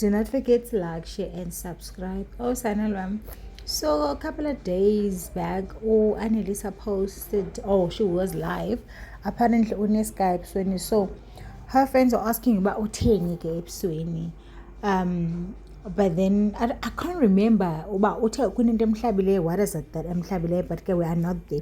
do not forget to like, share and subscribe. Oh Sanalwam. So a couple of days back, Annalisa posted, she was live apparently on Skype. So her friends were asking about Uteni Gabe. But then I can't remember about what is it that but we are not there.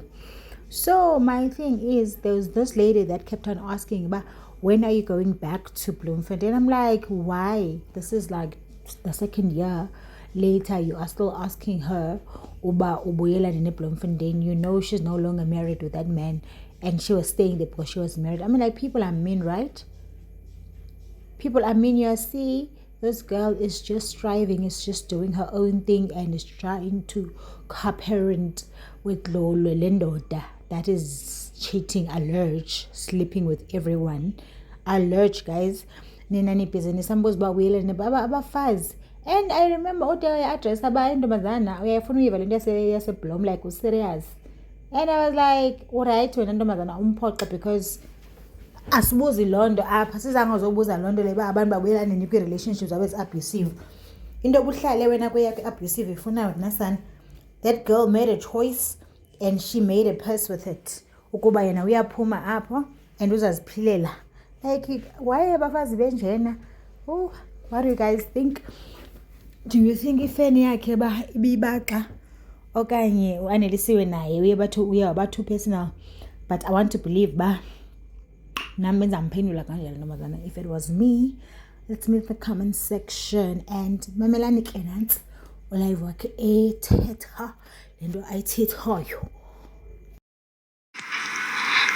So my thing is, there was this lady that kept on asking about when are you going back to Bloemfontein. I'm like, why? This is like the second year later. You are still asking her about ubuyela in Bloemfontein. You know she's no longer married with that man, and she was staying there because she was married. I mean, like, people are mean, right? People are mean. You see, this girl is just striving, is just doing her own thing, and is trying to co-parent with Lendoda that is cheating, alert, sleeping with everyone. Alert, guys. Nina business ambos ba wile ne baba abafazi. And I remember I address aba intombazana uyafuna uyiva lento yase Blom, like, was serious. And I was like, alright, wena ntombazana umphoqa, because asibuzi londo apha sizangazobuza londo leba abantu babuyelana nini kwi-relationships abe abusive. Into obuhlale wena kweyakho abusive ifuna wena son. That girl made a choice and she made a peace with it. Ukuba yena uyaphuma apho and uzaziphilela. Like, why abafazi benjena? Oh, what do you guys think? Do you think ifeni yakhe ibibaxa okanye uanelisiwe naye uyaba too personal? But I want to believe if it was me. Let's meet the comment section and mamelani ke nantsi ulive wakhe ethetha lento ayithethayo.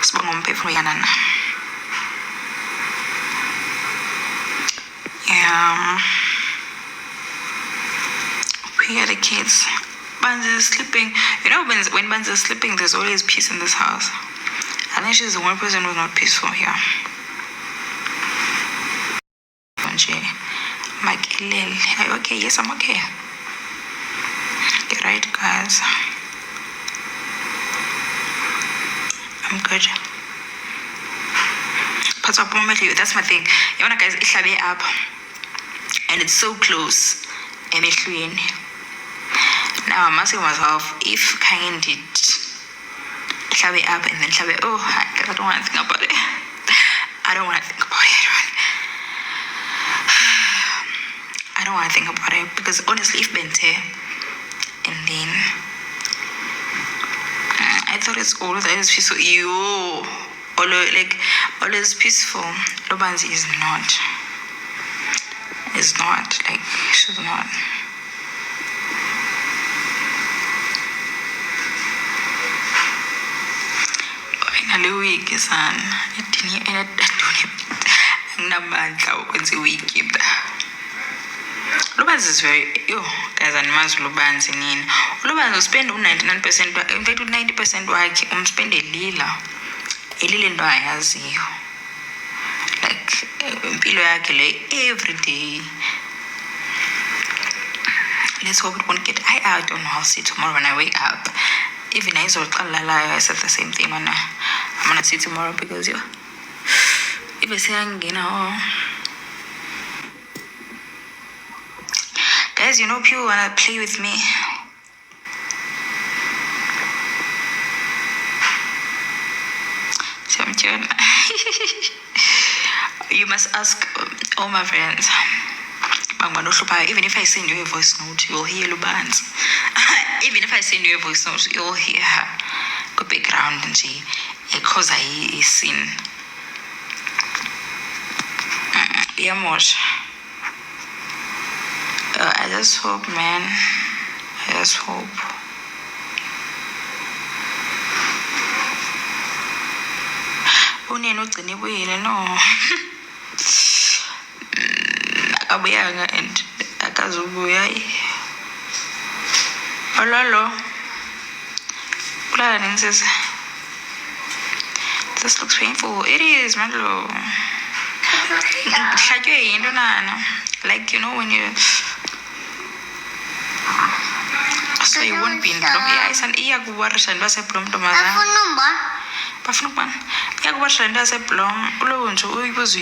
Sibonga umphefumulo yanana. We are the kids. Banzi is sleeping. You know, when Banzi is sleeping, there's always peace in this house. I think she's the one person who's not peaceful here. Are you okay? Yes, I'm okay. You're right, guys. I'm good. That's my thing. You wanna guys, ihlabe up, and it's so close. Now I'm asking myself if kind did ihlabe up and then ihlabe. Oh, I don't want to think about it. I don't want to think about it. I don't want to think about it because honestly, if Bente, and then I thought it's all that is peaceful. Always peaceful. Lobanzi is not. Is not. Like, she's not. Finally, week is on. I don't Lubanzi is very, guys, animals Lubanzi nini. Lubanzi spend 99%, in fact 90% wakhe spend elila ndo ayaziyo. Like, impilo yakhe le every day. Let's hope it won't get, I don't know, I'll see tomorrow when I wake up. Even I said the same thing when I'm gonna see tomorrow because if I say, guys, people wanna play with me. So I'm cute. You must ask all my friends. Even if I send you a voice note, you'll hear Lubanzi. Even if I send you a voice note, you'll hear her. Go background and see. Because I seen. Yeah, much. I just hope, man. I just hope. No. Akabuyanga and akazubuya. Ololo. This looks painful. It is, Maglo. Like, when you. So you won't be in Blom. Yeah, it's an Iaguaris and was a Blom to Maza. Pafnupan. Iaguaris and was a Blom. Blonde, we was.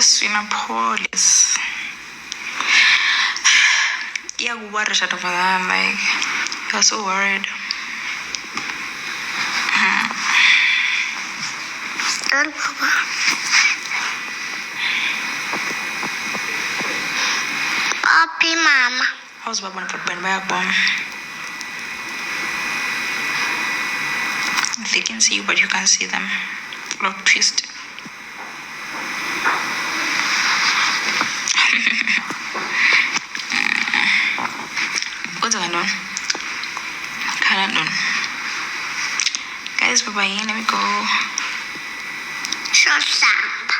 Swina Polis. Yeah, what is that over there? Like, you're so worried. Girl, Papa. Papi, Mama. How's Baba put Ben back bomb? They can see you, but you can't see them. Look, twist. What's going on? Can't do. Guys, bye-bye. Let me go. Short samba.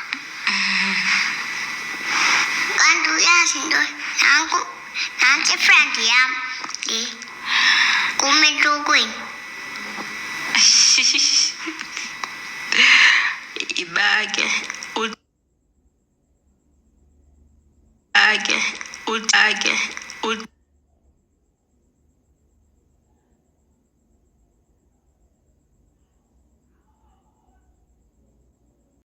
Kandu yazinto nangu nansi friend yam le kumedlokweni. Ibage.